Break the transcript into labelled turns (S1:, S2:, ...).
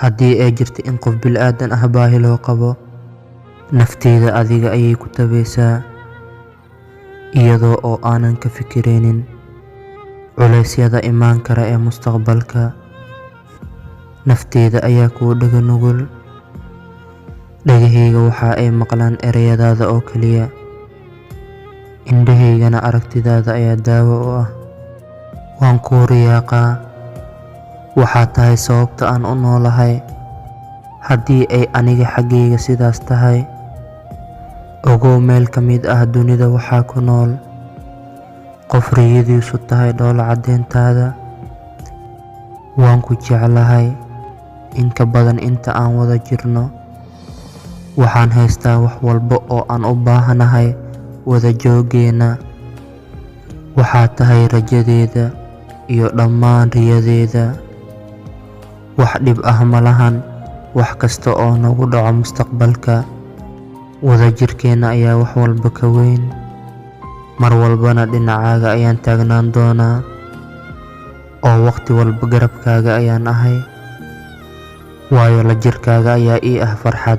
S1: haddii ay jirto in qof bilaadan ah baahi loo qabo, nafteeda adiga ayay ku tabaysaa, iyadoo oo aanan ka fikiraynin culeysyada imaan kara ee mustaqbalka. Nafteeda ayaa kuu dhaga nugul, dhagahayga waxa ay maqlaan ereyadaada oo keliya, indhahaygana aragtidaada ayaa daawo u ah. Waan kuu riyaaqaa, waxaa tahay sababta aan u noolahay. Haddii ay aniga xaggayga sidaas tahay, ogow meel ka mid ah dunida waxaa ku nool qof riyadiisu tahay dhoola caddeyntaada. Waan ku jeclahay in ka badan inta aan wada jirno. Waxaan haystaa wax walba oo aan u baahanahay wada jooggeena. Waxaa tahay rajadeeda iyo dhammaan riyadeeda. Wax dhib ah ma lahan wax kasta oo nagu dhaco mustaqbalka. Wada jirkeena ayaa wax walba ka weyn. Mar walbana dhinacaaga ayaan taagnaan doonaa, oo waqti walba garabkaaga ayaan ahay, waayo la jirkaaga ayaa ii ah farxad.